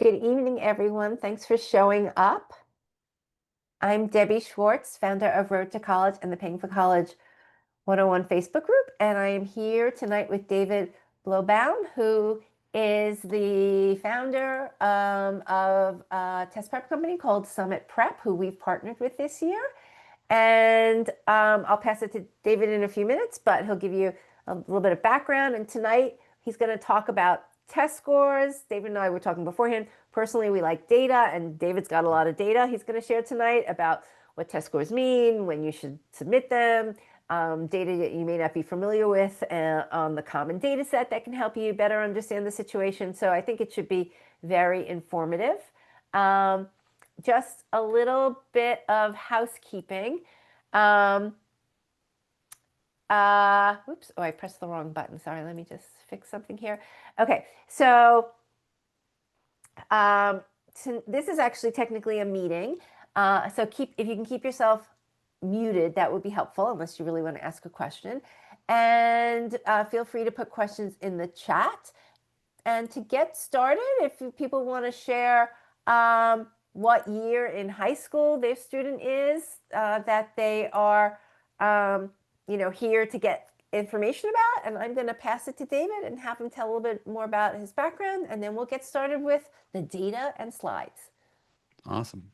Good evening, everyone. Thanks for showing up. I'm Debbie Schwartz, founder of Road to College and the Paying for College 101 Facebook group, and I am here tonight with David Blowbaum, who is the founder of a test prep company called Summit Prep, who we've partnered with this year. And I'll pass it to David in a few minutes, but he'll give you a little bit of background. And tonight he's going to talk about test scores. David and I were talking beforehand. Personally, we like data, and David's got a lot of data he's going to share tonight about what test scores mean, when you should submit them, data that you may not be familiar with on the common data set that can help you better understand the situation. So I think it should be very informative. Just a little bit of housekeeping. Oops, oh, I pressed the wrong button. Sorry, let me just fix something here. Okay, so this is actually technically a meeting. So if you can keep yourself muted, that would be helpful, unless you really want to ask a question. And feel free to put questions in the chat. And to get started, if people want to share what year in high school their student is that they are, here to get information about, and I'm going to pass it to David and have him tell a little bit more about his background, and then we'll get started with the data and slides. Awesome.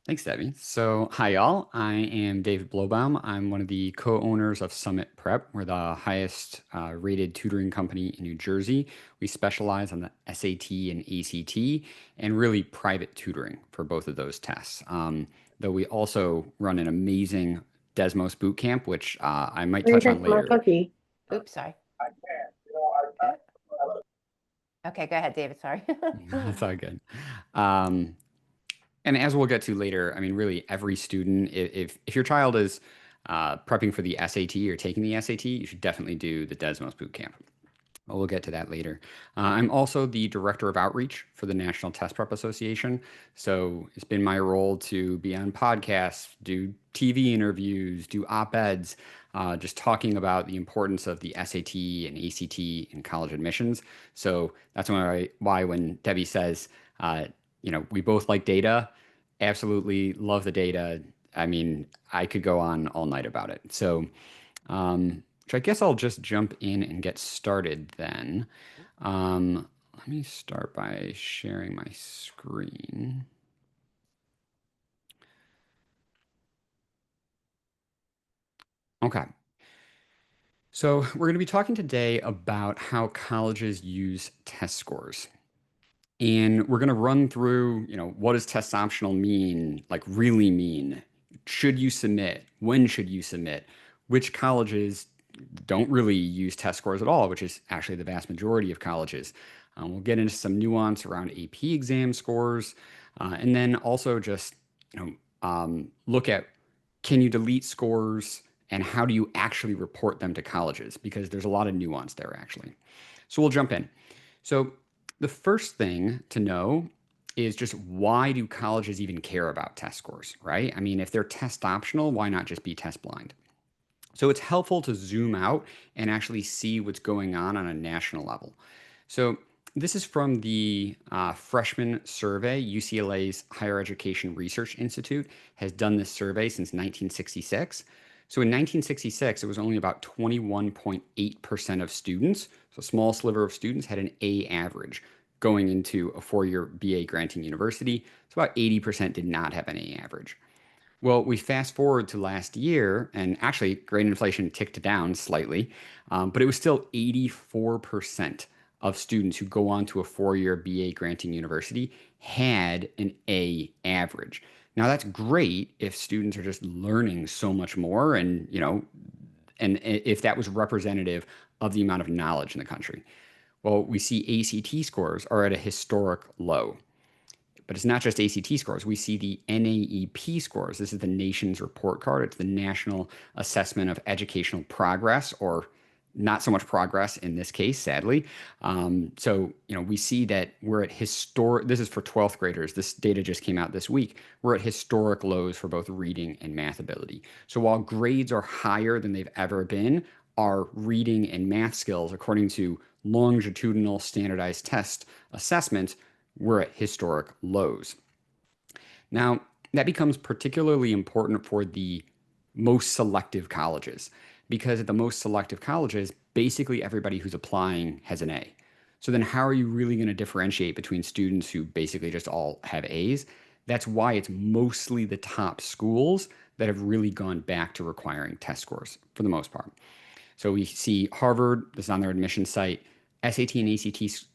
Thanks, Debbie. So, hi, y'all. I am David Blowbaum. I'm one of the co-owners of Summit Prep. We're the highest rated tutoring company in New Jersey. We specialize on the SAT and ACT and really private tutoring for both of those tests. Though we also run an amazing Desmos boot camp, which I might touch on later. Oops, sorry. Okay, go ahead, David. Sorry. That's all good. And as we'll get to later, I mean, really every student, if your child is prepping for the SAT or taking the SAT, you should definitely do the Desmos Bootcamp. Well, we'll get to that later. I'm also the director of outreach for the National Test Prep Association. So it's been my role to be on podcasts, do TV interviews, do op-eds, just talking about the importance of the SAT and ACT in college admissions. So that's why when Debbie says, we both like data, absolutely love the data. I mean, I could go on all night about it. So, which I guess I'll just jump in and get started then. Let me start by sharing my screen. Okay. So we're going to be talking today about how colleges use test scores. And we're going to run through, what does test optional mean, like really mean? Should you submit? When should you submit? Which colleges don't really use test scores at all, which is actually the vast majority of colleges. We'll get into some nuance around AP exam scores, and then also just look at, can you delete scores and how do you actually report them to colleges? Because there's a lot of nuance there actually. So we'll jump in. So the first thing to know is just, why do colleges even care about test scores, right? I mean, if they're test optional, why not just be test blind? So it's helpful to zoom out and actually see what's going on a national level. So this is from the freshman survey. UCLA's Higher Education Research Institute has done this survey since 1966. So in 1966, it was only about 21.8% of students, so a small sliver of students, had an A average going into a four-year BA granting university. So about 80% did not have an A average. Well, we fast forward to last year, and actually, grade inflation ticked down slightly, but it was still 84% of students who go on to a four-year BA granting university had an A average. Now, that's great if students are just learning so much more, and and if that was representative of the amount of knowledge in the country. Well, we see ACT scores are at a historic low. But it's not just ACT scores. We see the NAEP scores. This is the nation's report card. It's the National Assessment of Educational Progress, or not so much progress in this case, sadly. We see that we're at historic, this is for 12th graders. This data just came out this week. We're at historic lows for both reading and math ability. So while grades are higher than they've ever been, our reading and math skills, according to longitudinal standardized test assessments, we're at historic lows. Now, that becomes particularly important for the most selective colleges because at the most selective colleges, basically everybody who's applying has an A. So then how are you really going to differentiate between students who basically just all have A's? That's why it's mostly the top schools that have really gone back to requiring test scores for the most part. So we see Harvard, this is on their admission site, SAT and ACT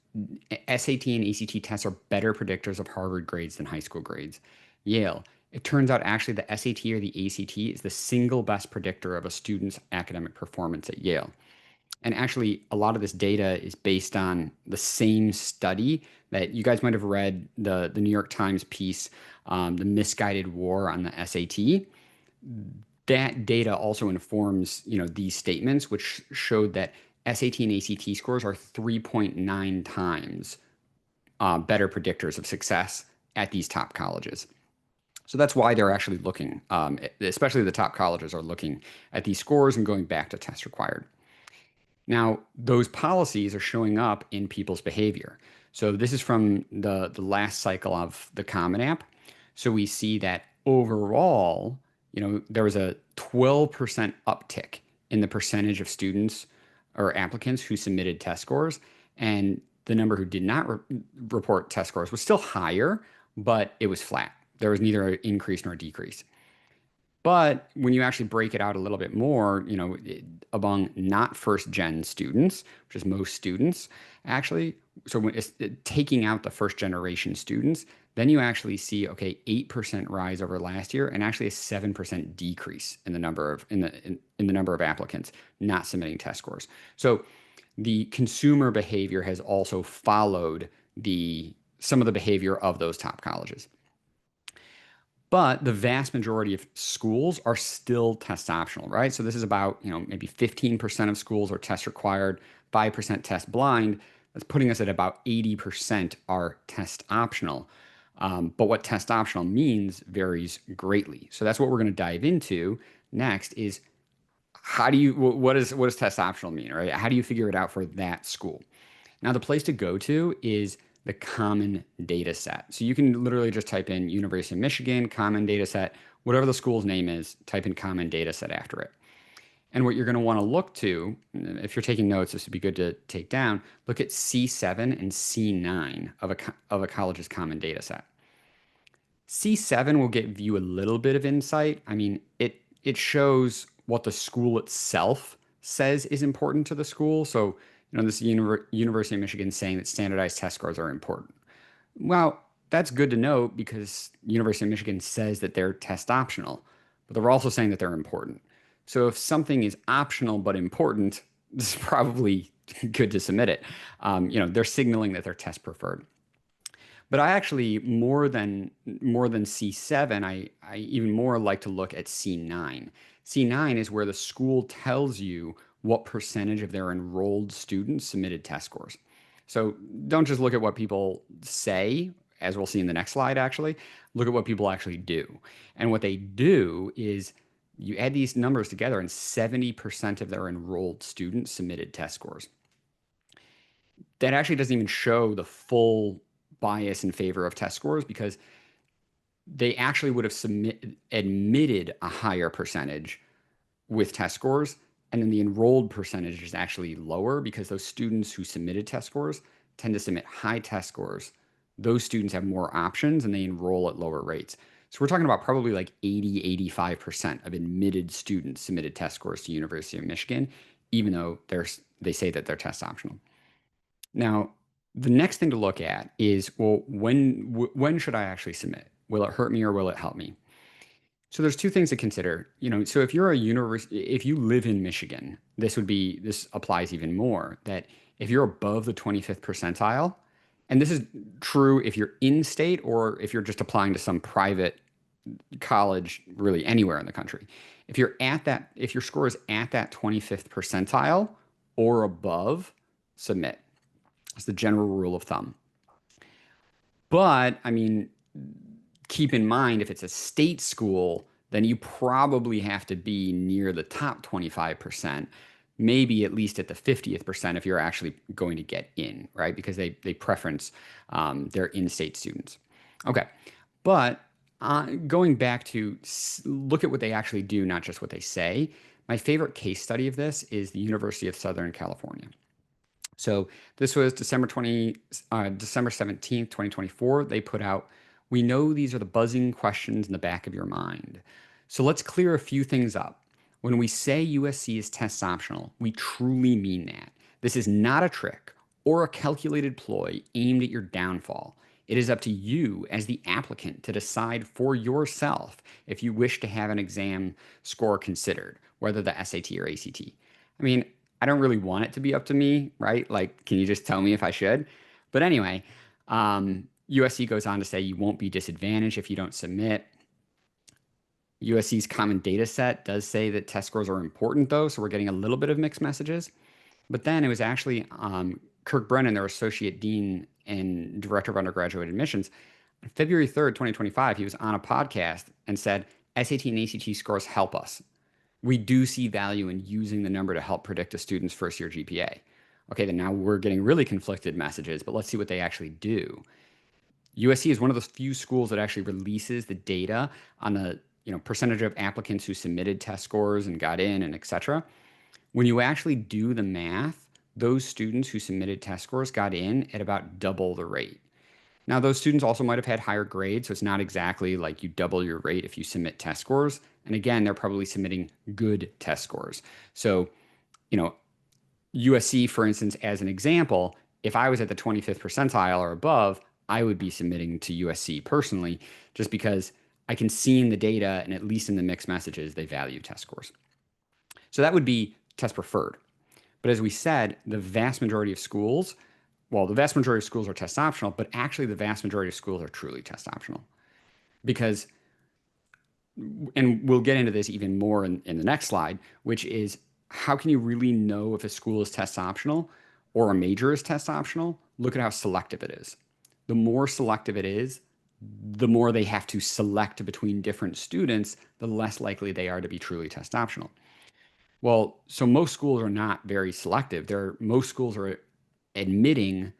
SAT and ACT tests are better predictors of Harvard grades than high school grades. Yale, it turns out actually the SAT or the ACT is the single best predictor of a student's academic performance at Yale. And actually, a lot of this data is based on the same study that you guys might have read the New York Times piece, The Misguided War on the SAT. That data also informs, these statements, which showed that SAT and ACT scores are 3.9 times better predictors of success at these top colleges. So that's why they're actually looking, especially the top colleges are looking at these scores and going back to test required. Now, those policies are showing up in people's behavior. So this is from the last cycle of the Common App. So we see that overall, there was a 12% uptick in the percentage of students or applicants who submitted test scores, and the number who did not report test scores was still higher, but it was flat. There was neither an increase nor a decrease. But when you actually break it out a little bit more, among not first gen students, which is most students, actually, so when it's taking out the first generation students, then you actually see, okay, 8% rise over last year and actually a 7% decrease in the number of in the number of applicants not submitting test scores. So the consumer behavior has also followed the some of the behavior of those top colleges. But the vast majority of schools are still test optional, right? So this is about, maybe 15% of schools are test required, 5% test blind. That's putting us at about 80% are test optional. But what test optional means varies greatly. So that's what we're going to dive into next is what does test optional mean, right? How do you figure it out for that school? Now, the place to go to is the common data set. So you can literally just type in University of Michigan, common data set, whatever the school's name is, type in common data set after it. And what you're going to want to look to, if you're taking notes, this would be good to take down, look at C7 and C9 of a college's common data set. C7 will give you a little bit of insight. I mean, it shows what the school itself says is important to the school. So, this University of Michigan saying that standardized test scores are important. Well, that's good to know because University of Michigan says that they're test optional, but they're also saying that they're important. So if something is optional but important, this is probably good to submit it. They're signaling that they're test preferred. But I actually more than C7, I even more like to look at C9. C9 is where the school tells you what percentage of their enrolled students submitted test scores. So don't just look at what people say, as we'll see in the next slide, actually. Look at what people actually do. And what they do is you add these numbers together, and 70% of their enrolled students submitted test scores. That actually doesn't even show the full bias in favor of test scores because they actually would have admitted a higher percentage with test scores, and then the enrolled percentage is actually lower because those students who submitted test scores tend to submit high test scores. Those students have more options and they enroll at lower rates. So we're talking about probably like 85% of admitted students submitted test scores to University of Michigan, even though they say that they're test optional. Now, the next thing to look at is, well, when should I actually submit? Will it hurt me or will it help me? So there's two things to consider. So if you're a university, if you live in Michigan, this applies even more, that if you're above the 25th percentile, and this is true if you're in state or if you're just applying to some private college, really anywhere in the country. If your score is at that 25th percentile or above, submit. That's the general rule of thumb. But I mean, keep in mind if it's a state school, then you probably have to be near the top 25%. maybe at least at the 50th percent if you're actually going to get in, right? Because they preference their in-state students. Okay, but going back to look at what they actually do, not just what they say. My favorite case study of this is the University of Southern California. So this was December 17th, 2024. They put out, we know these are the buzzing questions in the back of your mind. So let's clear a few things up. When we say USC is test optional, we truly mean that. This is not a trick or a calculated ploy aimed at your downfall. It is up to you as the applicant to decide for yourself if you wish to have an exam score considered, whether the SAT or ACT. I mean, I don't really want it to be up to me, right? Like, can you just tell me if I should? But anyway, USC goes on to say you won't be disadvantaged if you don't submit. USC's common data set does say that test scores are important, though, so we're getting a little bit of mixed messages. But then it was actually Kirk Brennan, their associate dean and director of undergraduate admissions. On February 3rd, 2025, he was on a podcast and said, SAT and ACT scores help us. We do see value in using the number to help predict a student's first year GPA. Okay, then now we're getting really conflicted messages, but let's see what they actually do. USC is one of those few schools that actually releases the data on the percentage of applicants who submitted test scores and got in and et cetera. When you actually do the math, those students who submitted test scores got in at about double the rate. Now, those students also might have had higher grades, so it's not exactly like you double your rate if you submit test scores. And again, they're probably submitting good test scores. So, you know, USC, for instance, as an example, if I was at the 25th percentile or above, I would be submitting to USC personally, just because I can see in the data and at least in the mixed messages, they value test scores. So that would be test preferred. But as we said, the vast majority of schools, well, the vast majority of schools are test optional, but actually the vast majority of schools are truly test optional. Because, and we'll get into this even more in the next slide, which is how can you really know if a school is test optional or a major is test optional? Look at how selective it is. The more selective it is, the more they have to select between different students, the less likely they are to be truly test optional. Well, so most schools are not very selective. Most schools are admitting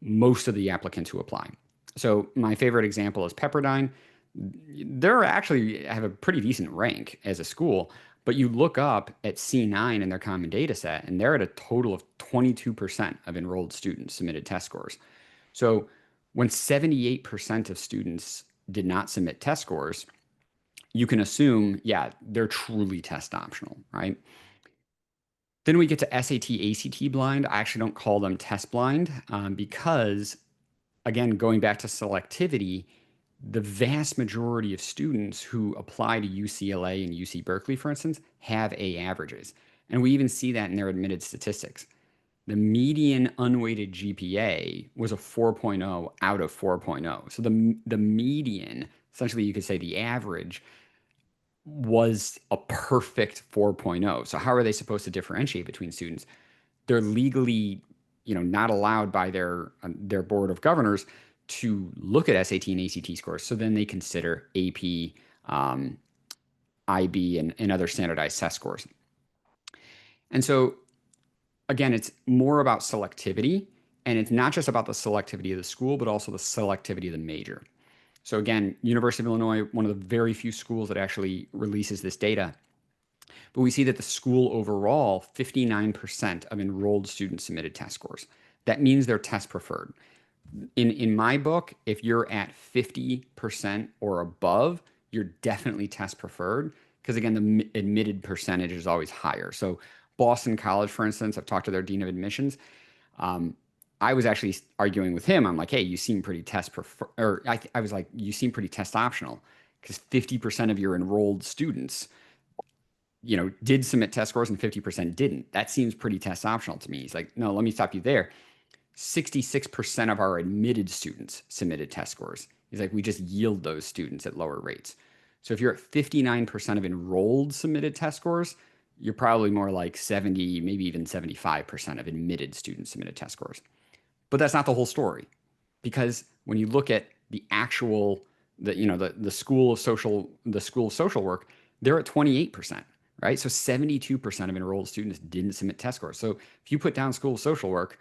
most of the applicants who apply. So my favorite example is Pepperdine. They're actually have a pretty decent rank as a school, but you look up at C9 in their common data set, and they're at a total of 22% of enrolled students submitted test scores. So when 78% of students did not submit test scores, you can assume, yeah, they're truly test optional, right? Then we get to SAT, ACT blind. I actually don't call them test blind because, again, going back to selectivity, the vast majority of students who apply to UCLA and UC Berkeley, for instance, have A averages. And we even see that in their admitted statistics. The median unweighted GPA was a 4.0 out of 4.0. So the median, essentially you could say the average, was a perfect 4.0. So how are they supposed to differentiate between students? They're legally, not allowed by their board of governors to look at SAT and ACT scores. So then they consider AP, IB, and other standardized test scores. And so again, it's more about selectivity, and it's not just about the selectivity of the school, but also the selectivity of the major. So again, University of Illinois, one of the very few schools that actually releases this data. But we see that the school overall, 59% of enrolled students submitted test scores. That means they're test preferred. In my book, if you're at 50% or above, you're definitely test preferred because again, the admitted percentage is always higher. So Boston College, for instance, I've talked to their dean of admissions. I was actually arguing with him. I'm like, hey, you seem pretty test prefer, or I was like, you seem pretty test optional because 50% of your enrolled students, did submit test scores and 50% didn't. That seems pretty test optional to me. He's like, no, let me stop you there. 66% of our admitted students submitted test scores. He's like, we just yield those students at lower rates. So if you're at 59% of enrolled submitted test scores, you're probably more like 70, maybe even 75% of admitted students submitted test scores. But that's not the whole story, because when you look at the actual, the school of social work, they're at 28%. right? So 72% of enrolled students didn't submit test scores. So if you put down school social work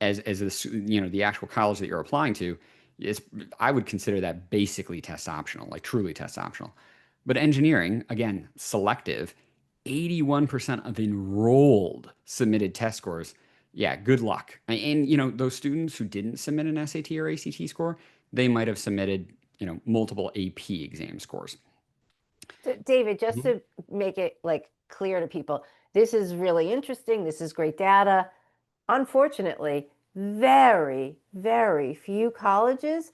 as this, the actual college that you're applying to, it's I would consider that basically test optional, like truly test optional. But engineering, again, selective, 81% of enrolled submitted test scores. Yeah, good luck. And those students who didn't submit an SAT or ACT score, they might have submitted, multiple AP exam scores. So, David, just Mhm. to make it like clear to people, this is really interesting. This is great data. Unfortunately, very, very few colleges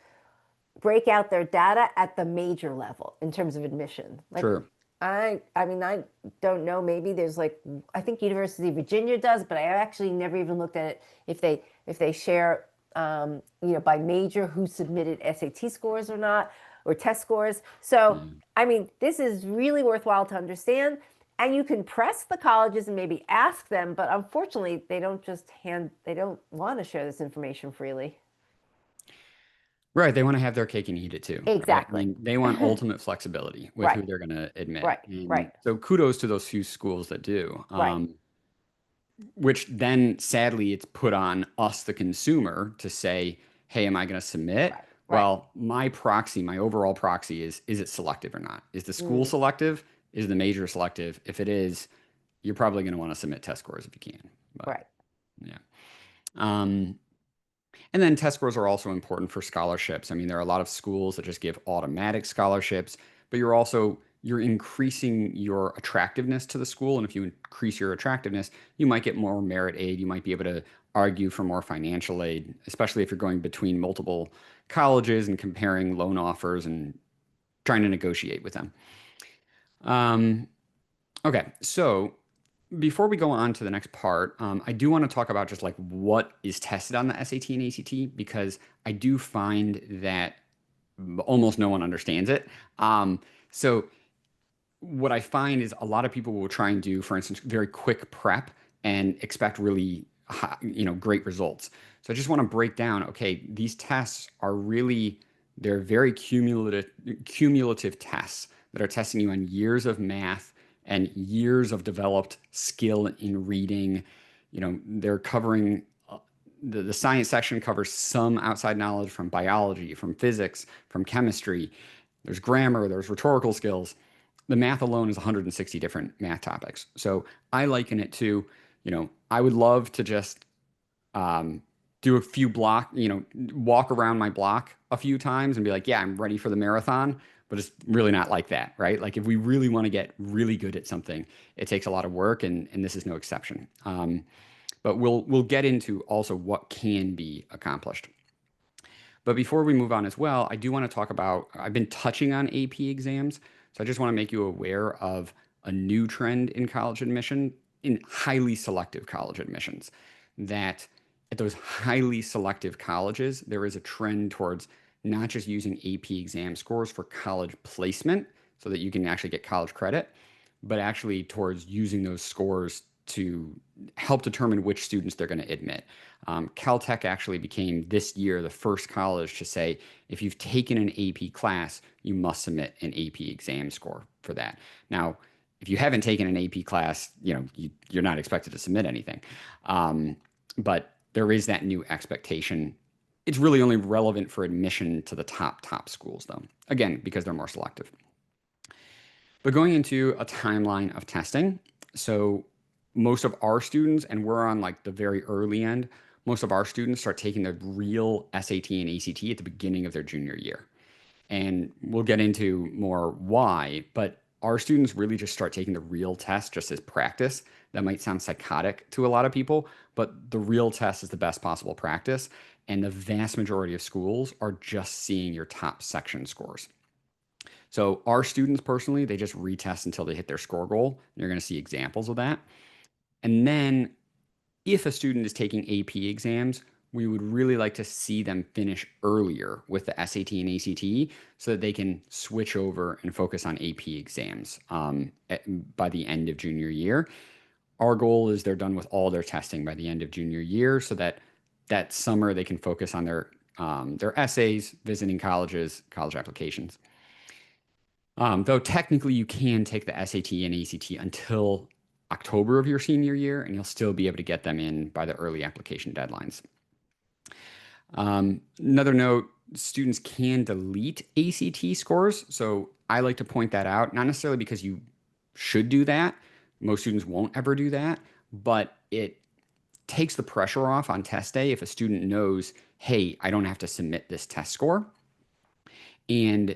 break out their data at the major level in terms of admission. Like, True. I mean, I don't know. Maybe there's like, I think University of Virginia does, but I actually never even looked at it if they share, by major who submitted SAT scores or not, or test scores. So, Yeah. I mean, this is really worthwhile to understand. And you can press the colleges and maybe ask them, but unfortunately, they don't want to share this information freely. Right. They want to have their cake and eat it too, right? I Exactly. mean, they want ultimate flexibility with who Right, they're going to admit. right, And right, so kudos to those few schools that do. right, Which then sadly it's put on us, the consumer, to say, hey, am I going to submit? right, right. Well, my proxy, my overall proxy is it selective or not? Is the school Mm, selective? Is the major selective? If it is, you're probably going to want to submit test scores if you can. But right. yeah. Um, and then test scores are also important for scholarships. I mean, there are a lot of schools that just give automatic scholarships, but you're increasing your attractiveness to the school. And if you increase your attractiveness, you might get more merit aid. You might be able to argue for more financial aid, especially if you're going between multiple colleges and comparing loan offers and trying to negotiate with them. Um, okay, so before we go on to the next part, I do want to talk about just like what is tested on the SAT and ACT because I do find that almost no one understands it. So what I find is a lot of people will try and do, for instance, very quick prep and expect really high, great results. So I just want to break down, okay, these tests are really they're very cumulative tests that are testing you on years of math and years of developed skill in reading. They're covering the science section covers some outside knowledge from biology, from physics, from chemistry. There's grammar, there's rhetorical skills. The math alone is 160 different math topics. So I liken it to, I would love to just um, do a few walk around my block a few times and be like, yeah, I'm ready for the marathon. But it's really not like that, right? Like if we really want to get really good at something, it takes a lot of work, and this is no exception. But we'll get into also what can be accomplished. But before we move on as well, I do want to talk about, I've been touching on AP exams. So I just want to make you aware of a new trend in college admission, in highly selective college admissions, that at those highly selective colleges, there is a trend towards not just using AP exam scores for college placement so that you can actually get college credit, but actually towards using those scores to help determine which students they're going to admit. Caltech actually became this year the first college to say if you've taken an AP class, you must submit an AP exam score for that. Now, if you haven't taken an AP class, you're not expected to submit anything. But there is that new expectation. It's really only relevant for admission to the top schools, though. Again, because they're more selective. But going into a timeline of testing, so most of our students, and we're on like the very early end, most of our students start taking the real SAT and ACT at the beginning of their junior year. And we'll get into more why, but our students really just start taking the real test just as practice. That might sound psychotic to a lot of people, but the real test is the best possible practice. And the vast majority of schools are just seeing your top section scores. So our students personally, they just retest until they hit their score goal. You're going to see examples of that. And then if a student is taking AP exams, we would really like to see them finish earlier with the SAT and ACT so that they can switch over and focus on AP exams by the end of junior year. Our goal is they're done with all their testing by the end of junior year so that that summer they can focus on their essays, visiting colleges, college applications. Though technically you can take the SAT and ACT until October of your senior year, and you'll still be able to get them in by the early application deadlines. Another note, students can delete ACT scores. So I like to point that out, not necessarily because you should do that. Most students won't ever do that, but it takes the pressure off on test day if a student knows, hey, I don't have to submit this test score. And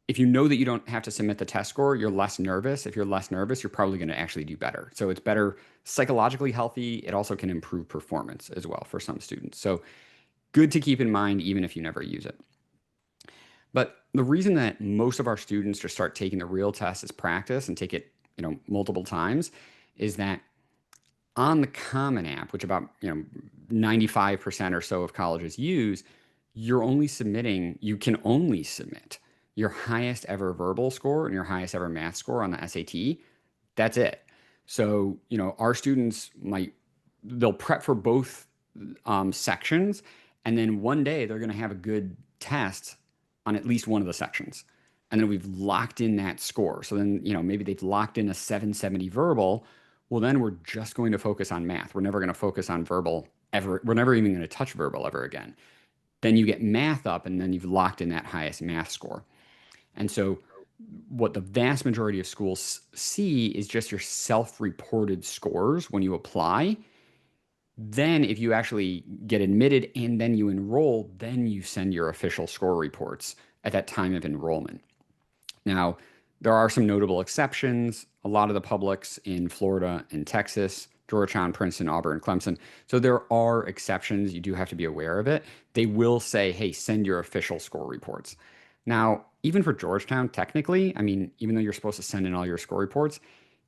if you know that you don't have to submit the test score, you're less nervous. If you're less nervous, you're probably going to actually do better. So it's better psychologically healthy. It also can improve performance as well for some students. So good to keep in mind, even if you never use it. But the reason that most of our students just start taking the real test as practice and take it, multiple times is that on the Common App, which about 95% or so of colleges use, you can only submit your highest ever verbal score and your highest ever math score on the SAT. That's it. So, our students they'll prep for both sections, and then one day they're going to have a good test on at least one of the sections. And then we've locked in that score. So then, maybe they've locked in a 770 verbal. Well, then we're just going to focus on math. We're never going to focus on verbal ever. We're never even going to touch verbal ever again. Then you get math up, and then you've locked in that highest math score. And so, what the vast majority of schools see is just your self reported scores when you apply. Then, if you actually get admitted and then you enroll, then you send your official score reports at that time of enrollment. Now, there are some notable exceptions. A lot of the publics in Florida and Texas, Georgetown, Princeton, Auburn, Clemson. So there are exceptions. You do have to be aware of it. They will say, hey, send your official score reports. Now, even for Georgetown, technically, I mean, even though you're supposed to send in all your score reports,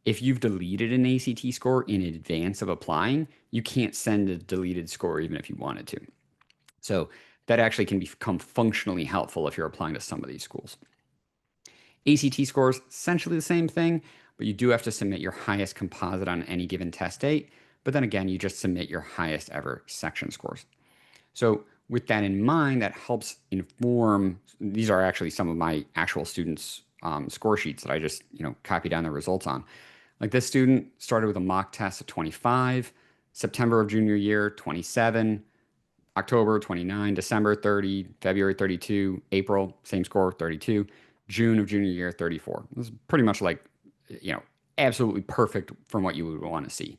if you've deleted an ACT score in advance of applying, you can't send a deleted score even if you wanted to. So that actually can become functionally helpful if you're applying to some of these schools. ACT scores, essentially the same thing, but you do have to submit your highest composite on any given test date. But then again, you just submit your highest ever section scores. So with that in mind, that helps inform. These are actually some of my actual students' score sheets that I just copied down the results on. Like this student started with a mock test of 25, September of junior year 27, October 29, December 30, February 32, April, same score, 32, June of junior year, 34. This is pretty much like, you know, absolutely perfect from what you would want to see.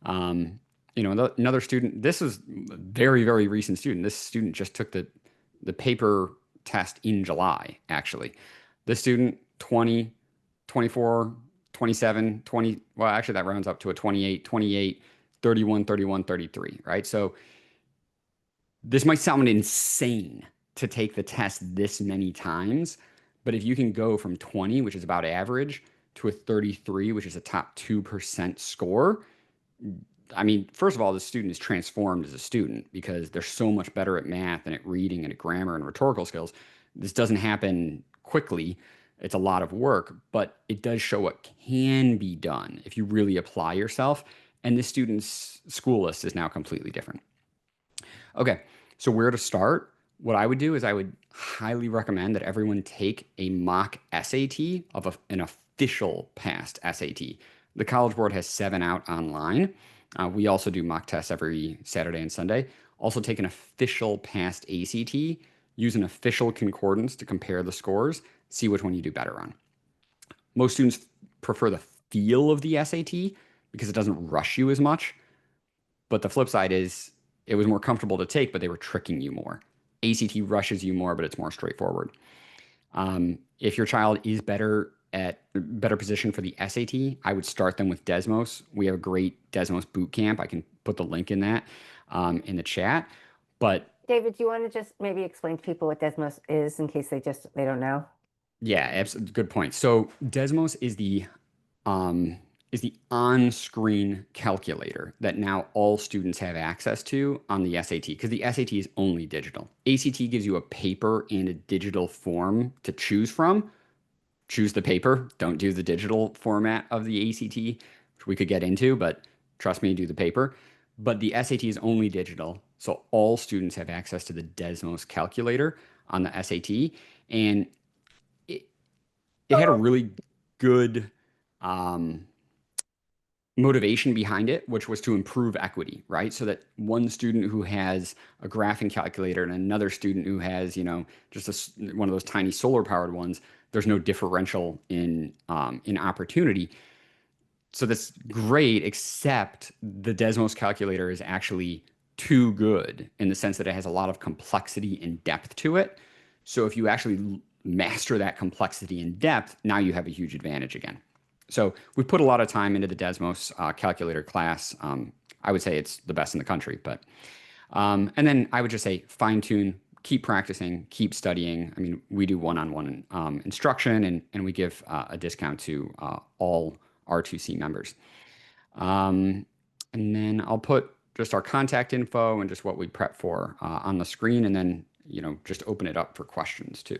Another student, this is a very, very recent student. This student just took the paper test in July, actually. This student, 20, 24, 27, 20, well, actually that rounds up to a 28, 28, 31, 31, 33, right? So this might sound insane to take the test this many times, but if you can go from 20, which is about average, to a 33, which is a top 2% score, I mean, first of all, the student is transformed as a student because they're so much better at math and at reading and at grammar and rhetorical skills. This doesn't happen quickly. It's a lot of work, but it does show what can be done if you really apply yourself. And this student's school list is now completely different. Okay, so where to start? What I would do is I would highly recommend that everyone take a mock SAT of an official passed SAT. The College Board has 7 out online. We also do mock tests every Saturday and Sunday. Also take an official passed ACT. Use an official concordance to compare the scores. See which one you do better on. Most students prefer the feel of the SAT because it doesn't rush you as much. But the flip side is it was more comfortable to take, but they were tricking you more. ACT rushes you more, but it's more straightforward. If your child is better positioned for the SAT, I would start them with Desmos. We have a great Desmos boot camp. I can put the link in that in the chat. But David, do you want to just maybe explain to people what Desmos is in case they don't know? yeah, good point. So Desmos is the on-screen calculator that now all students have access to on the SAT because the SAT is only digital. ACT gives you a paper and a digital form to choose from. Choose the paper. Don't do the digital format of the ACT, which we could get into, but trust me, do the paper. But the SAT is only digital, so all students have access to the Desmos calculator on the SAT. And it had a really good um, motivation behind it, which was to improve equity, right? So that one student who has a graphing calculator and another student who has, just one of those tiny solar powered ones, there's no differential in opportunity. So that's great, except the Desmos calculator is actually too good in the sense that it has a lot of complexity and depth to it. So if you actually master that complexity and depth, now you have a huge advantage again. So we put a lot of time into the Desmos calculator class. I would say it's the best in the country, but and then I would just say fine tune, keep practicing, keep studying. I mean, we do one-on-one instruction, and we give a discount to all R2C members. Um, and then I'll put just our contact info and just what we prep for on the screen, and then just open it up for questions too.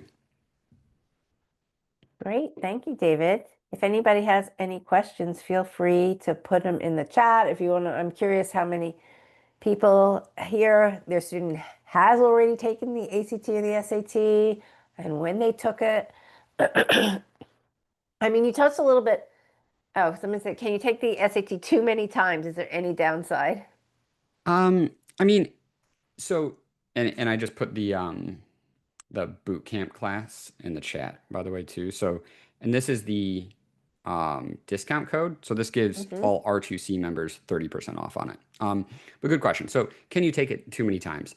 Great. Thank you, David. If anybody has any questions, feel free to put them in the chat. If you want to, I'm curious how many people here, their student has already taken the ACT or the SAT and when they took it. I mean, you touched a little bit. Oh, someone said, can you take the SAT too many times? Is there any downside? I mean, so and I just put the boot camp class in the chat, by the way, too. So, and this is the discount code. So this gives Hmm. all R2C members 30% off on it. But good question. So can you take it too many times?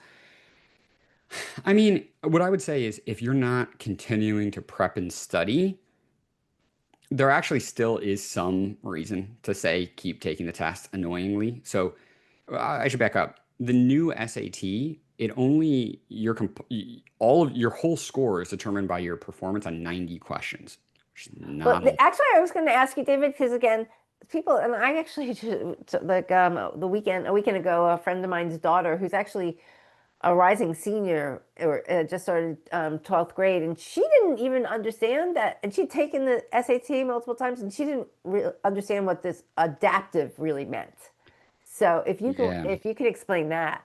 I mean, what I would say is if you're not continuing to prep and study, there actually still is some reason to say keep taking the test annoyingly. So I should back up. The new SAT, it only all of your whole score is determined by your performance on 90 questions, which is Well, not a actually, I was going to ask you, David, because again, people, and I actually, like a weekend ago, a friend of mine's daughter, who's actually a rising senior or just started 12th grade, and she didn't even understand that, and she'd taken the SAT multiple times, and she didn't understand what this adaptive really meant. So yeah. if you could explain that.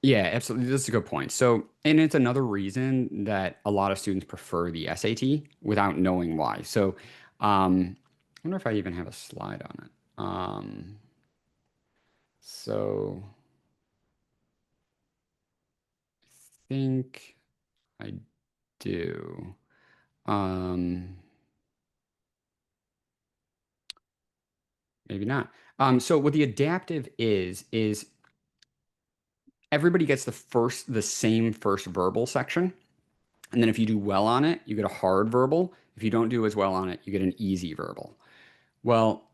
Yeah, absolutely. That's a good point. So, and it's another reason that a lot of students prefer the SAT without knowing why. So, I wonder if I even have a slide on it. So I think I do. Um, maybe not. So what the adaptive is everybody gets the same first verbal section. And then if you do well on it, you get a hard verbal. If you don't do as well on it, you get an easy verbal. Well,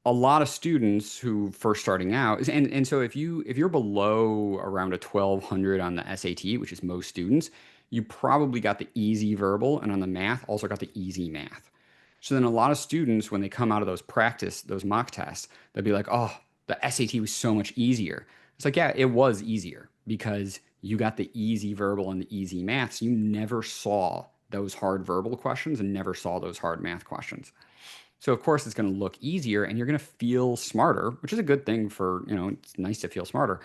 a lot of students who first starting out, and so if you're below around a 1200 on the SAT, which is most students, you probably got the easy verbal, and on the math also got the easy math. So then a lot of students, when they come out of those mock tests, they'll be like, oh, the SAT was so much easier. It's like, yeah, it was easier because you got the easy verbal and the easy math. So you never saw those hard verbal questions and never saw those hard math questions. So of course it's going to look easier and you're going to feel smarter, which is a good thing for, it's nice to feel smarter.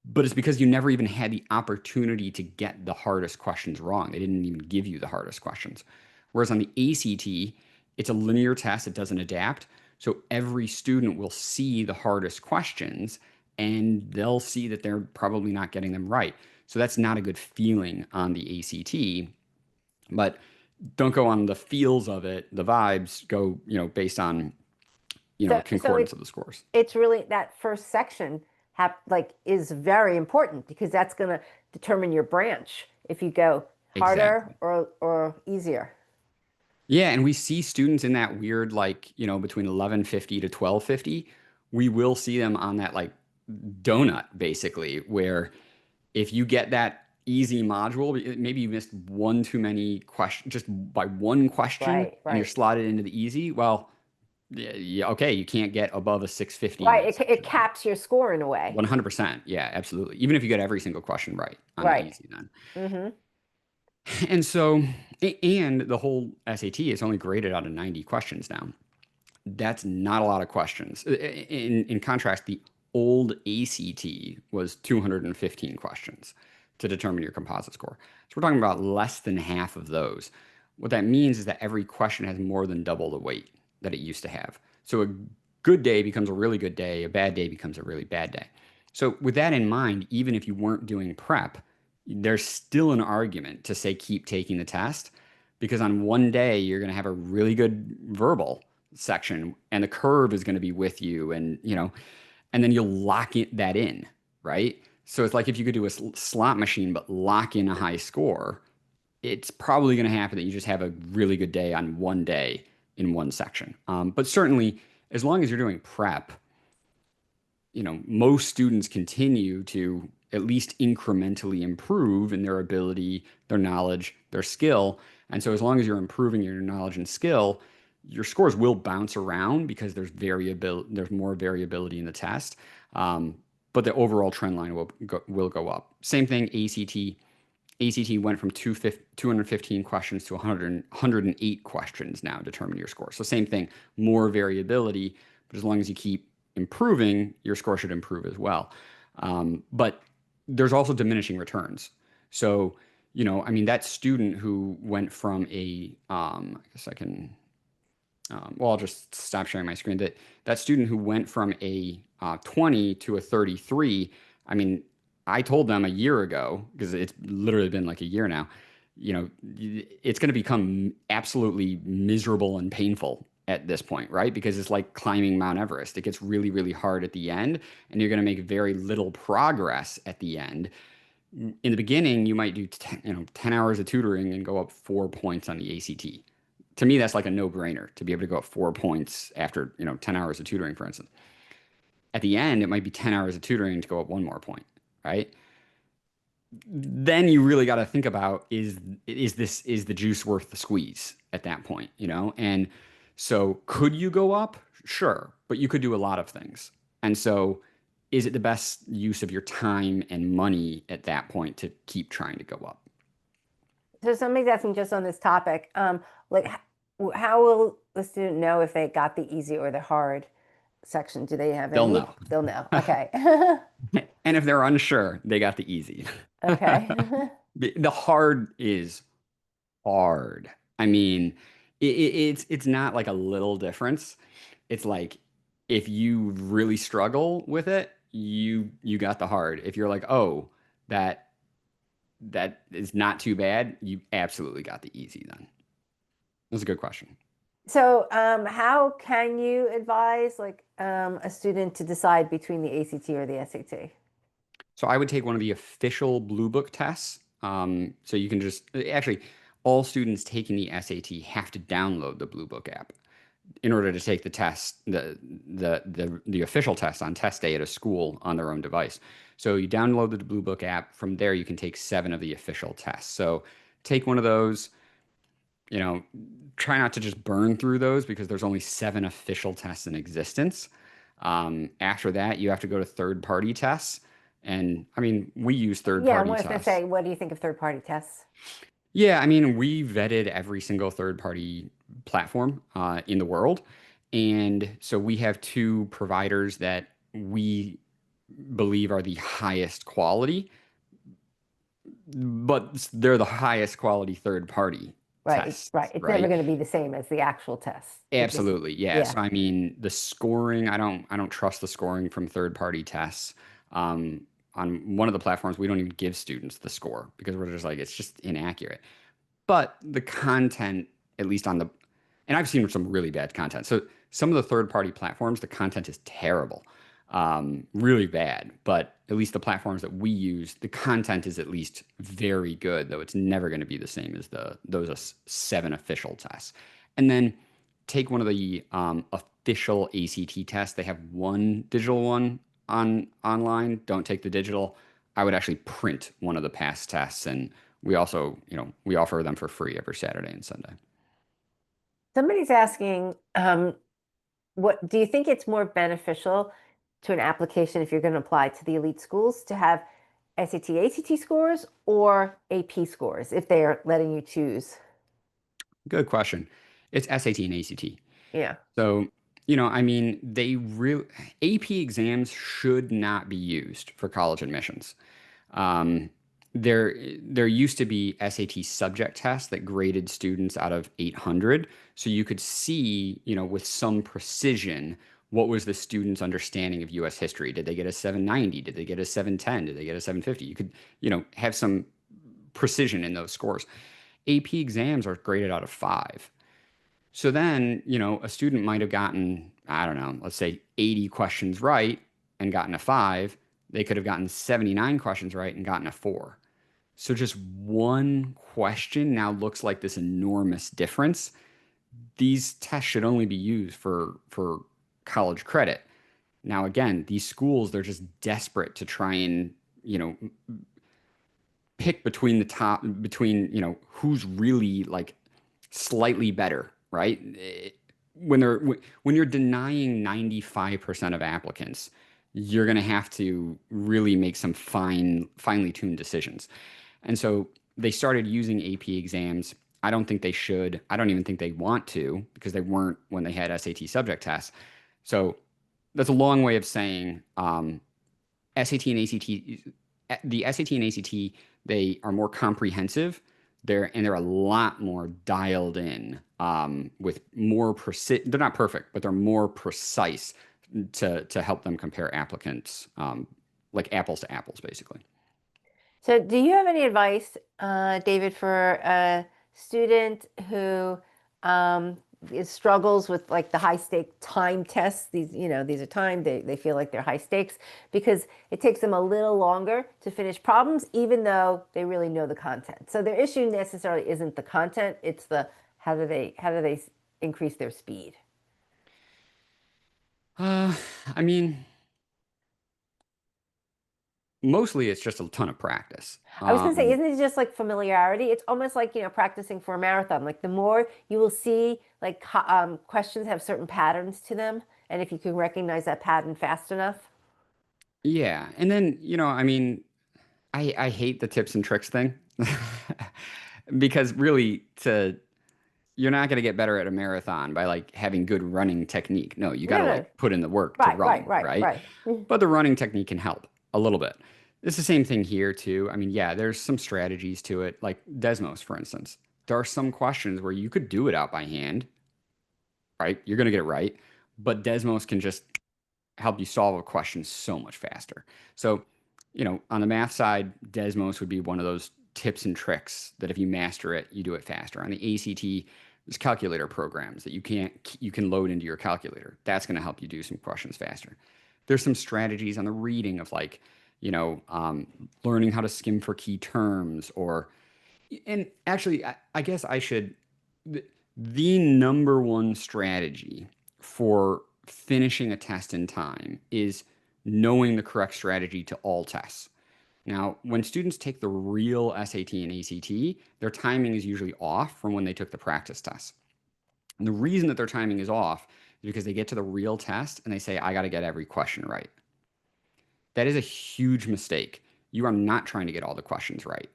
But it's because you never even had the opportunity to get the hardest questions wrong. They didn't even give you the hardest questions. Whereas on the ACT, it's a linear test, it doesn't adapt. So every student will see the hardest questions and they'll see that they're probably not getting them right. So that's not a good feeling on the ACT. But don't go on the feels of it, the vibes go, based on, So concordance of the scores. it's really that first section is very important because that's going to determine your branch if you go harder Exactly. or easier. Yeah, and we see students in that weird, like, between 1150 to 1250. We will see them on that like donut, basically, where if you get that easy module, maybe you missed one too many questions, just by one question, Right, and you're right, slotted into the easy. Well, yeah, okay, you can't get above a 650 in right. that It section then. caps your score in a way. 100%. Yeah, absolutely. Even if you get every single question right on the Right. easy then. Hmm. And so, and the whole SAT is only graded out of 90 questions now. That's not a lot of questions. In contrast, the old ACT was 215 questions to determine your composite score. So we're talking about less than half of those. What that means is that every question has more than double the weight that it used to have. So a good day becomes a really good day, a bad day becomes a really bad day. So with that in mind, even if you weren't doing prep, there's still an argument to say keep taking the test because on one day you're going to have a really good verbal section and the curve is going to be with you and and then you'll that in, right? So it's like if you could do a slot machine but lock in a high score, it's probably going to happen that you just have a really good day on one day in one section. But certainly, as long as you're doing prep, most students continue to at least incrementally improve in their ability, their knowledge, their skill. And so, as long as you're improving your knowledge and skill, your scores will bounce around because there's more variability in the test. But the overall trend line will go up. Same thing, ACT. ACT went from 215 questions to 108 questions now determine your score. So same thing, more variability, but as long as you keep improving, your score should improve as well. But there's also diminishing returns. So, I mean, that student who went from I guess I can well, I'll just stop sharing my screen. That student who went from a 20 to a 33, I mean, I told them a year ago, because it's literally been like a year now, it's going to become absolutely miserable and painful at this point, right? Because it's like climbing Mount Everest. It gets really, really hard at the end, and you're going to make very little progress at the end. In the beginning, you might do 10 hours of tutoring and go up 4 points on the ACT. To me, that's like a no-brainer to be able to go up 4 points after 10 hours of tutoring, for instance. At the end, it might be 10 hours of tutoring to go up one more point, right? Then you really got to think about is the juice worth the squeeze at that point, And so could you go up? Sure, but you could do a lot of things. And so is it the best use of your time and money at that point to keep trying to go up? So somebody's asking just on this topic, like how will the student know if they got the easy or the hard section? Do they have They'll any? know. They'll know. Okay. And if they're unsure, they got the easy. Okay. The hard is hard. I mean, it's not like a little difference. It's like if you really struggle with it, you got the hard. If you're like, oh, that that is not too bad, you absolutely got the easy then. That's a good question. So, how can you advise like a student to decide between the ACT or the SAT? So I would take one of the official Blue Book tests. So you can just actually all students taking the SAT have to download the Blue Book app in order to take the test, the official test on test day at a school on their own device. So you download the Blue Book app. From there, you can take 7 of the official tests. So take one of those. You know, try not to just burn through those because there's only 7 official tests in existence. After that, you have to go to third-party tests. And I mean, we use Yeah, I third-party was going to tests. say, what do you think of third-party tests? Yeah, I mean, we vetted every single third-party platform in the world. And so we have 2 providers that we believe are the highest quality, but they're the highest quality third-party Right, tests, right. It's never right? going to be the same as the actual test. It just, Absolutely. Yeah. yeah. So I mean, the scoring, I don't trust the scoring from third-party tests. On one of the platforms, we don't even give students the score because we're just like it's just inaccurate. But the content, at least and I've seen some really bad content. So some of the third-party platforms, the content is terrible, really bad. But at least the platforms that we use, the content is at least very good, though it's never going to be the same as those 7 official tests. And then take one of the official ACT tests. They have one digital one online. Don't take the digital. I would actually print one of the past tests, and we also, we offer them for free every Saturday and Sunday. Somebody's asking, what do you think it's more beneficial to an application if you're going to apply to the elite schools to have SAT, ACT scores or AP scores if they're letting you choose? Good question. It's SAT and ACT. Yeah. So, I mean, AP exams should not be used for college admissions. Um, there used to be SAT subject tests that graded students out of 800, so you could see, with some precision, what was the student's understanding of US history. Did they get a 790? Did they get a 710? Did they get a 750? You could, have some precision in those scores. AP exams are graded out of 5. So then, a student might have gotten, I don't know, let's say 80 questions right and gotten a 5. They could have gotten 79 questions right and gotten a 4. So just one question now looks like this enormous difference. These tests should only be used for college credit. Now, again, these schools, they're just desperate to try and, you know, pick between the top, between, who's really like slightly better, right? When you're denying 95% of applicants, you're going to have to really make some finely tuned decisions. And so they started using AP exams. I don't think they should. I don't even think they want to because they weren't when they had SAT subject tests. So that's a long way of saying SAT and ACT, the SAT and ACT, they are more comprehensive. They're a lot more dialed in with more precision. They're not perfect, but they're more precise to help them compare applicants, like apples to apples, basically. So, do you have any advice, David, for a student who struggles with like the high stake time tests? These are timed. They feel like they're high stakes because it takes them a little longer to finish problems, even though they really know the content. So their issue necessarily isn't the content; it's the how do they increase their speed. Uh, I mean, mostly it's just a ton of practice. I was going to say, isn't it just like familiarity? It's almost like, practicing for a marathon. Like the more you will see, like questions have certain patterns to them. And if you can recognize that pattern fast enough. Yeah, and then, I mean, I hate the tips and tricks thing because really to you're not going to get better at a marathon by like having good running technique. No, you got No, to no. like put in the work to Right, right, run, right, right? right. Mhm. But the running technique can help a little bit. It's the same thing here too. I mean, yeah, there's some strategies to it, like Desmos, for instance. There are some questions where you could do it out by hand, right? You're going to get it right, but Desmos can just help you solve a question so much faster. So, on the math side, Desmos would be one of those tips and tricks that if you master it, you do it faster. On the ACT, there's calculator programs that you can load into your calculator. That's going to help you do some questions faster. There's some strategies on the reading of like, learning how to skim for key terms or and actually, I guess I should. The number one strategy for finishing a test in time is knowing the correct strategy to all tests. Now, when students take the real SAT and ACT, their timing is usually off from when they took the practice tests. And the reason that their timing is off is because they get to the real test and they say, I got to get every question right. That is a huge mistake. You are not trying to get all the questions right.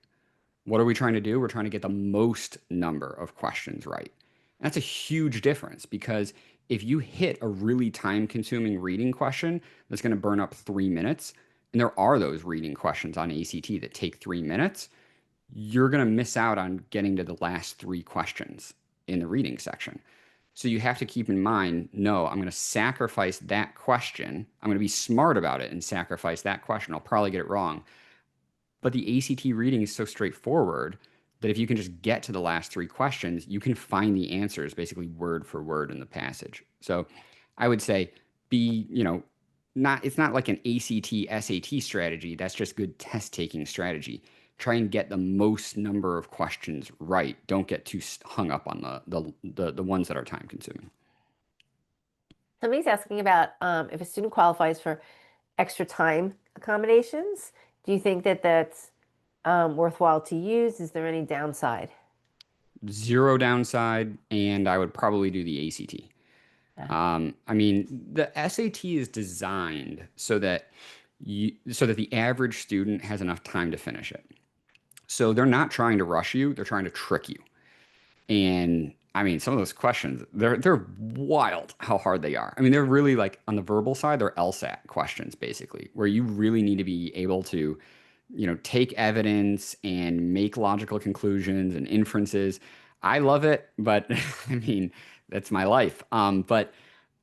What are we trying to do? We're trying to get the most number of questions right. And that's a huge difference because if you hit a really time consuming reading question that's going to burn up 3 minutes, and there are those reading questions on ACT that take 3 minutes, you're going to miss out on getting to the last three questions in the reading section. So you have to keep in mind, no, I'm going to sacrifice that question. I'm going to be smart about it and sacrifice that question. I'll probably get it wrong, but the ACT reading is so straightforward that if you can just get to the last three questions, you can find the answers basically word for word in the passage. So I would say be, not it's not like an ACT SAT strategy. That's just good test taking strategy. Try and get the most number of questions right. Don't get too hung up on the ones that are time consuming. Somebody's asking about if a student qualifies for extra time accommodations. Do you think that that's worthwhile to use? Is there any downside? Zero downside, and I would probably do the ACT. Uh, I mean, the SAT is designed so that the average student has enough time to finish it. So they're not trying to rush you, they're trying to trick you. And I mean, some of those questions, they're wild how hard they are. I mean, they're really like on the verbal side, they're LSAT questions basically, where you really need to be able to take evidence and make logical conclusions and inferences. I love it, but I mean, that's my life. But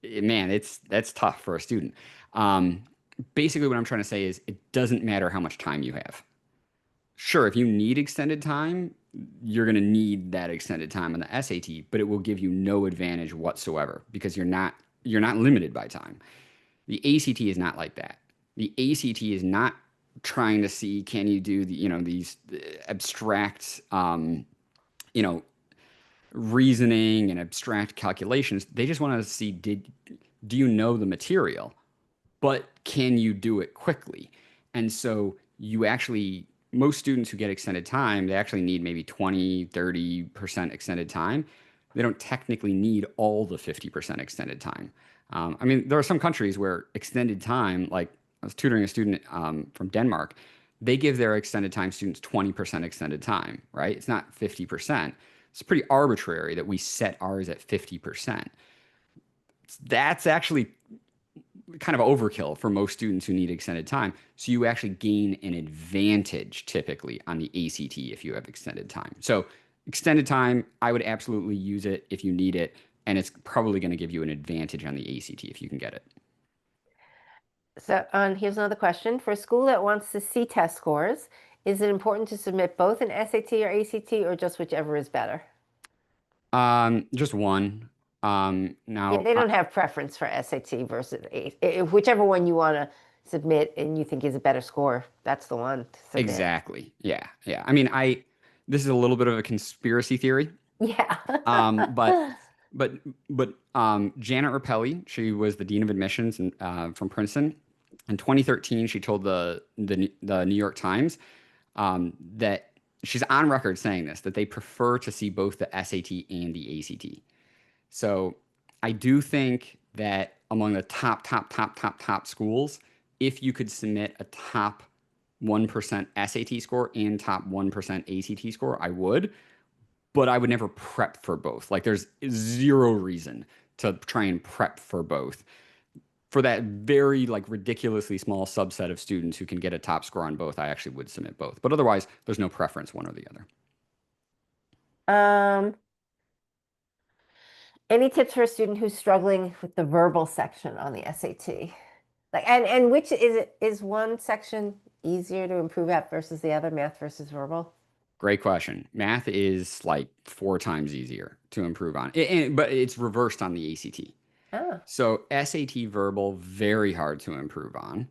man, that's tough for a student. Um, Basically, what I'm trying to say is it doesn't matter how much time you have. Sure, if you need extended time, you're going to need that extended time on the SAT, but it will give you no advantage whatsoever because you're not limited by time. The ACT is not like that. The ACT is not trying to see can you do these abstract you know reasoning and abstract calculations. They just want to see do you know the material, but can you do it quickly? And so most students who get extended time, they actually need maybe 20, 30% extended time. They don't technically need all the 50% extended time. I mean, there are some countries where extended time, like I was tutoring a student from Denmark, they give their extended time students 20% extended time, right? It's not 50%. It's pretty arbitrary that we set ours at 50%. That's actually kind of overkill for most students who need extended time. So you actually gain an advantage typically on the ACT if you have extended time. So extended time, I would absolutely use it if you need it, and it's probably going to give you an advantage on the ACT if you can get it. So, here's another question. For a school that wants to see test scores, is it important to submit both an SAT or ACT or just whichever is better? Just one. Yeah, Now, they don't have preference for SAT versus whichever one you want to submit and you think is a better score, that's the one to submit. exactly. Yeah, yeah. I mean, this is a little bit of a conspiracy theory. Yeah. Um, but but but Janet Rapelli, she was the dean of admissions from Princeton. In 2013, she told the New York Times that she's on record saying this that they prefer to see both the SAT and the ACT. So I do think that among the top schools, if you could submit a top 1% SAT score and top 1% ACT score, I would, but I would never prep for both. Like there's zero reason to try and prep for both. For that very like ridiculously small subset of students who can get a top score on both, I actually would submit both. But otherwise, there's no preference one or the other. Um, any tips for a student who's struggling with the verbal section on the SAT? Like, and which is one section easier to improve at versus the other, math versus verbal? Great question. Math is like 4 times easier to improve on, but it's reversed on the ACT. Oh, So SAT verbal, very hard to improve on.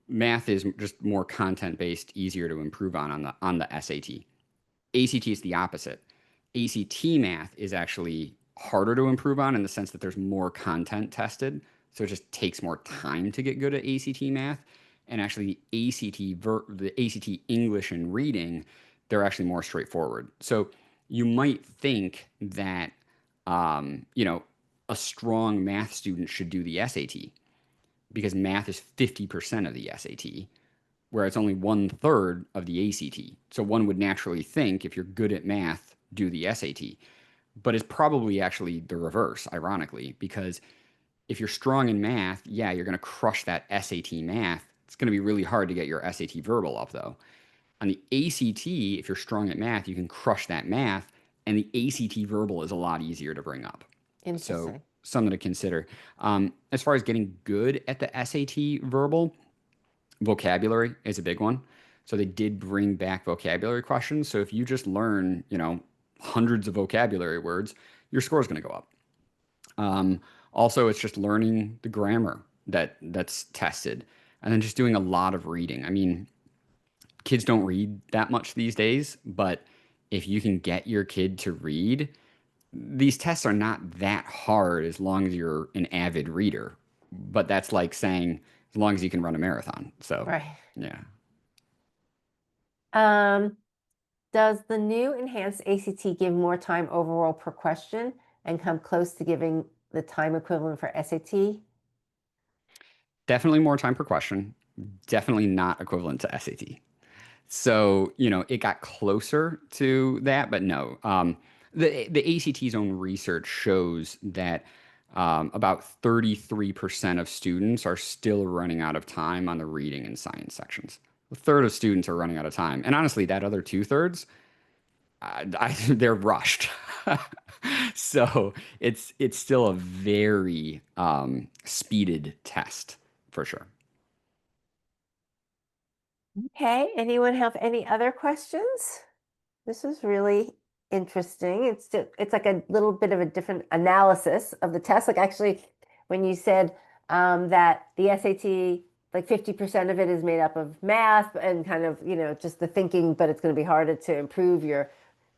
Math is just more content based, easier to improve on the SAT. ACT is the opposite. ACT math is actually harder to improve on in the sense that there's more content tested. So it just takes more time to get good at ACT math. And actually, the ACT English and reading, they're actually more straightforward. So you might think that, um, you know, a strong math student should do the SAT because math is 50% of the SAT where it's only 1/3 of the ACT. So one would naturally think if you're good at math, do the SAT. But it's probably actually the reverse, ironically, because if you're strong in math, yeah, you're going to crush that SAT math. It's going to be really hard to get your SAT verbal up, though. On the ACT, if you're strong at math, you can crush that math, and the ACT verbal is a lot easier to bring up. So, interesting. something to consider. As far as getting good at the SAT verbal, vocabulary is a big one. So they did bring back vocabulary questions. So if you just learn, hundreds of vocabulary words, your score is going to go up. Um, Also, it's just learning the grammar that's tested, and then just doing a lot of reading. I mean, kids don't read that much these days, but if you can get your kid to read, these tests are not that hard as long as you're an avid reader. But that's like saying as long as you can run a marathon. So, Right. yeah. Um, does the new enhanced ACT give more time overall per question and come close to giving the time equivalent for SAT? Definitely more time per question. Definitely not equivalent to SAT. So, it got closer to that, but no. The ACT's own research shows that about 33% of students are still running out of time on the reading and science sections. a third of students are running out of time. And honestly, that other two-thirds, they're rushed. So it's still a very speeded test for sure. Okay, anyone have any other questions? This is really interesting. It's like a little bit of a different analysis of the test. Like actually, when you said that the SAT, like 50% of it is made up of math and kind of, just the thinking, but it's going to be harder to improve your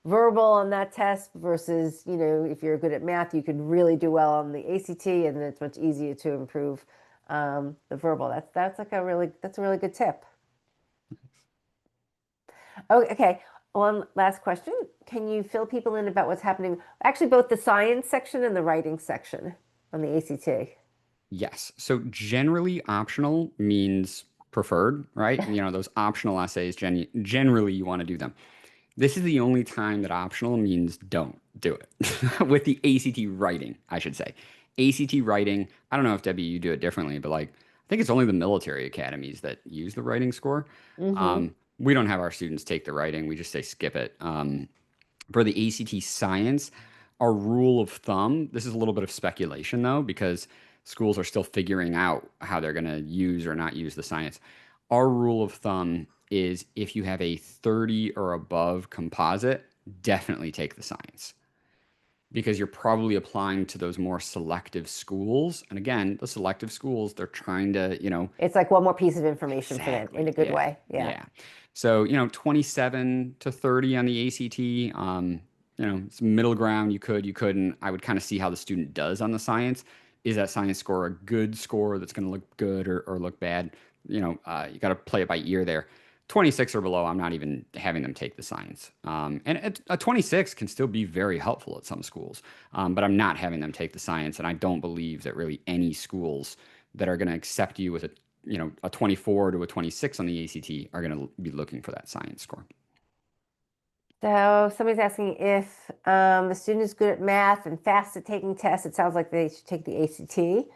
verbal on that test versus, if you're good at math, you could really do well on the ACT, and then it's much easier to improve the verbal. That's a really good tip. Oh, okay. One last question. Can you fill people in about what's happening? Actually, both the science section and the writing section on the ACT. Yes. So generally optional means preferred, right? Those optional essays, generally you want to do them. This is the only time that optional means don't do it. With the ACT writing, I should say. ACT writing, I don't know if Debbie, you do it differently, but like I think it's only the military academies that use the writing score. Mm-hmm. We don't have our students take the writing. We just say skip it. For the ACT science, our rule of thumb, this is a little bit of speculation though, because schools are still figuring out how they're going to use or not use the science. Our rule of thumb is if you have a 30 or above composite, definitely take the science because you're probably applying to those more selective schools. And again, the selective schools, they're trying to, It's like one more piece of information for them in exactly. a good Yeah. way. Yeah. Yeah. So, 27 to 30 on the ACT, it's middle ground. You couldn't. I would kind of see how the student does on the science. Is that science score a good score that's going to look good or look bad? You got to play it by ear there. 26 or below, I'm not even having them take the science. And a 26 can still be very helpful at some schools, but I'm not having them take the science. And I don't believe that really any schools that are going to accept you with a 24 to a 26 on the ACT are going to be looking for that science score. So somebody's asking if the student is good at math and fast at taking tests. It sounds like they should take the ACT.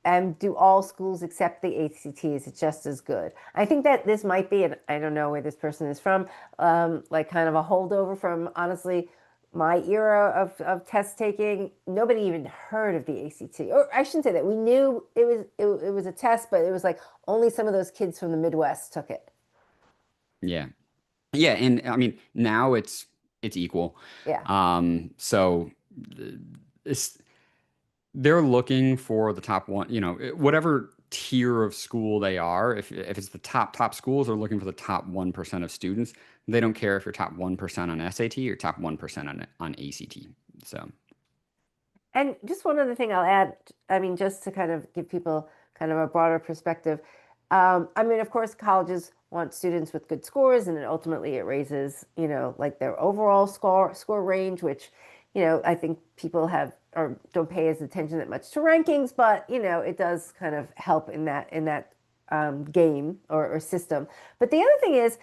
And do all schools accept the ACT? Is it just as good? I think that this might be, and I don't know where this person is from, like kind of a holdover from honestly my era of test taking. Nobody even heard of the ACT, or I shouldn't say that. We knew it was a test, but it was like only some of those kids from the Midwest took it. Yeah. Yeah, and I mean now it's equal. Yeah. So it's they're looking for the top one, whatever tier of school they are. If it's the top schools, they're looking for the top 1% of students. They don't care if you're top 1% on SAT or top 1% on ACT. So And just one other thing I'll add, I mean, just to kind of give people kind of a broader perspective. I mean, of course, colleges want students with good scores, and then ultimately it raises, like their overall score range, which, I think people have or don't pay as attention that much to rankings, but it does kind of help in that game or system. But the other thing is,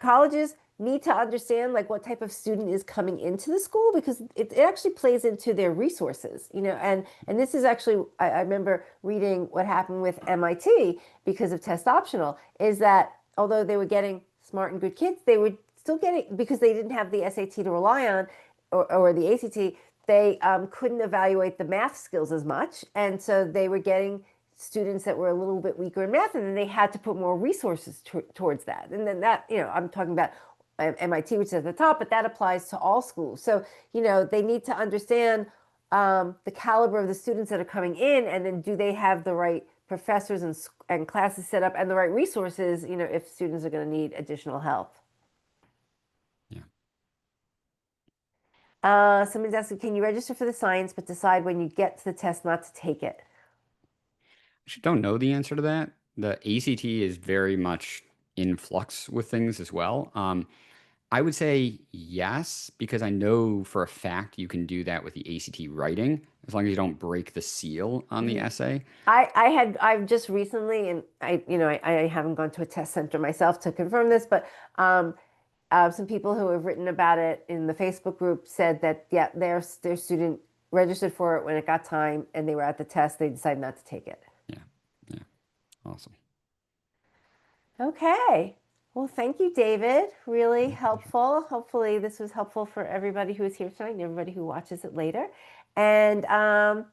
colleges need to understand like what type of student is coming into the school because it actually plays into their resources, and this is actually I remember reading what happened with MIT because of test optional is that although they were getting smart and good kids, they were still getting because they didn't have the SAT to rely on or the ACT, they couldn't evaluate the math skills as much, and so they were getting students that were a little bit weaker in math, and then they had to put more resources towards that. And then that, I'm talking about MIT, which is at the top, but that applies to all schools. So, they need to understand the caliber of the students that are coming in, and then do they have the right professors and classes set up and the right resources, if students are going to need additional help. yeah. Somebody's asking, can you register for the science but decide when you get to the test not to take it? Actually don't know the answer to that. The ACT is very much in flux with things as well. I would say yes, because I know for a fact you can do that with the ACT writing as long as you don't break the seal on the Mhm. essay. I've just recently, and I haven't gone to a test center myself to confirm this, but um, some people who have written about it in the Facebook group said that, yeah, their student registered for it when it got time and they were at the test, they decided not to take it. Yeah, yeah, awesome. Okay. Well, thank you, David. Really My pleasure. helpful. Hopefully, this was helpful for everybody who is here tonight and everybody who watches it later. And oh,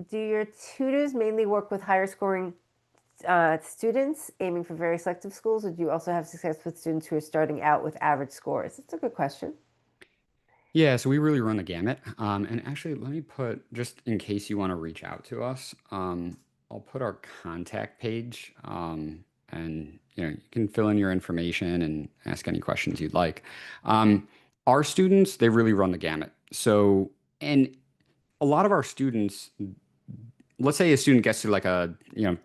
do your tutors mainly work with higher scoring students aiming for very selective schools, or do you also have success with students who are starting out with average scores? That's a good question. Yeah, so we really run the gamut. And actually, let me put, just in case you want to reach out to us, I'll put our contact page, and you can fill in your information and ask any questions you'd like. Um, our students, they really run the gamut. So, and a lot of our students, let's say a student gets to like a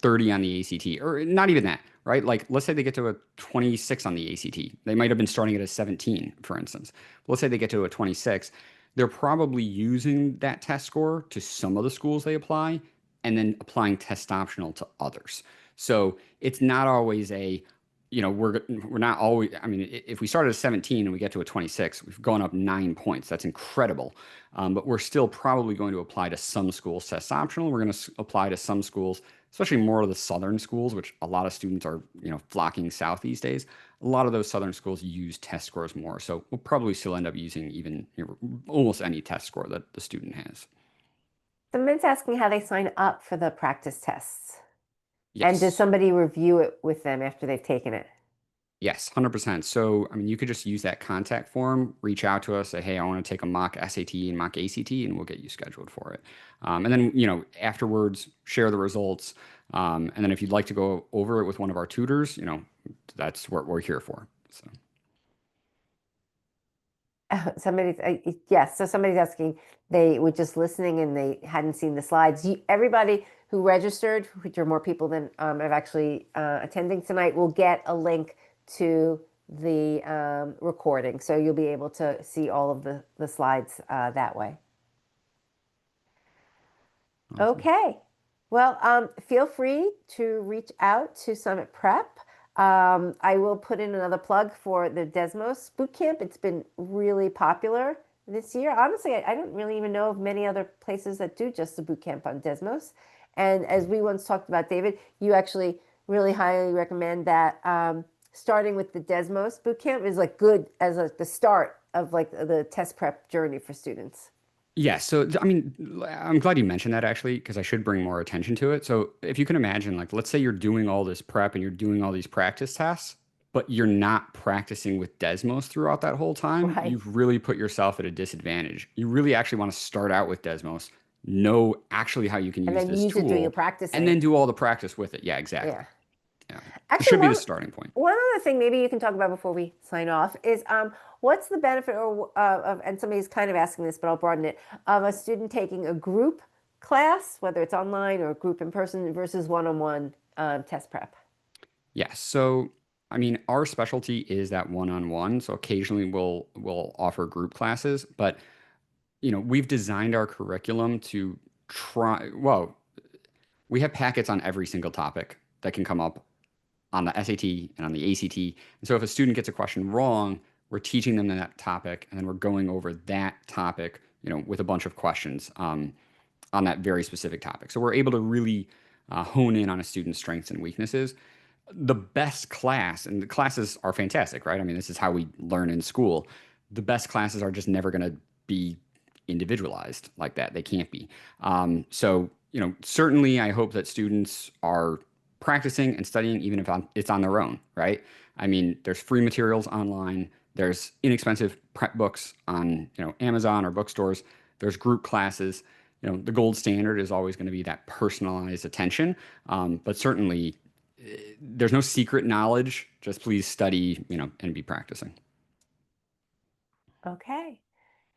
30 on the ACT, or not even that, right? Like let's say they get to a 26 on the ACT. They might have been starting at a 17, for instance. Let's say they get to a 26. They're probably using that test score to some of the schools they apply and then applying test optional to others. So it's not always a, we're not always, I mean, if we start at a 17 and we get to a 26, we've gone up 9 points. That's incredible. But we're still probably going to apply to some schools test optional. We're going to apply to some schools, especially more of the southern schools, which a lot of students are, flocking south these days. A lot of those southern schools use test scores more. So we'll probably still end up using even almost any test score that the student has. Someone's asking how they sign up for the practice tests. And does Yes. somebody review it with them after they've taken it? Yes, 100%. So, I mean, you could just use that contact form, reach out to us, say, hey, I want to take a mock SAT and mock ACT, and we'll get you scheduled for it. And then, afterwards, share the results. And then if you'd like to go over it with one of our tutors, that's what we're here for. So, Somebody's yes. So somebody's asking. They were just listening and they hadn't seen the slides. Everybody who registered, which are more people than have actually attending tonight, will get a link to the recording, so you'll be able to see all of the slides that way. awesome. Okay. Well, feel free to reach out to Summit Prep. I will put in another plug for the Desmos Bootcamp. It's been really popular this year. Honestly, I don't really even know of many other places that do just the bootcamp on Desmos. And as we once talked about, David, you actually really highly recommend that starting with the Desmos Bootcamp is like good as the start of like the test prep journey for students. Yeah, so I mean, I'm glad you mentioned that actually, because I should bring more attention to it. So if you can imagine, like, let's say you're doing all this prep and you're doing all these practice tests, but you're not practicing with Desmos throughout that whole time, Right. you've really put yourself at a disadvantage. You really actually want to start out with Desmos, know actually how you can And use then this use it during your tool, and then practicing. do all the practice with it. Yeah, exactly. Yeah. Yeah. It Actually, should be the starting point. one other thing maybe you can talk about before we sign off is what's the benefit of, and somebody's kind of asking this, but I'll broaden it, of a student taking a group class, whether it's online or a group in person versus one-on-one test prep. Yes. So, I mean, our specialty is that one-on-one. So occasionally we'll offer group classes, but we've designed our curriculum to try, well, we have packets on every single topic that can come up on the SAT and on the ACT. And so if a student gets a question wrong, we're teaching them that topic, and then we're going over that topic, with a bunch of questions on that very specific topic. So we're able to really hone in on a student's strengths and weaknesses. The best class, and the classes are fantastic, right? I mean, this is how we learn in school. The best classes are just never going to be individualized like that. They can't be. So, certainly I hope that students are practicing and studying even if it's on their own, right? I mean, there's free materials online. There's inexpensive prep books on, Amazon or bookstores. There's group classes. The gold standard is always going to be that personalized attention. But certainly there's no secret knowledge. Just please study, and be practicing. Okay.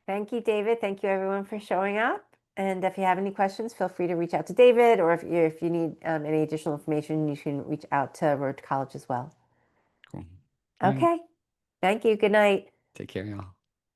Thank you, David. Thank you, everyone, for showing up. And if you have any questions, feel free to reach out to David, or if you need any additional information, you can reach out to Road to College as well. Cool. All right. Okay. Thank you. Good night. Take care, y'all.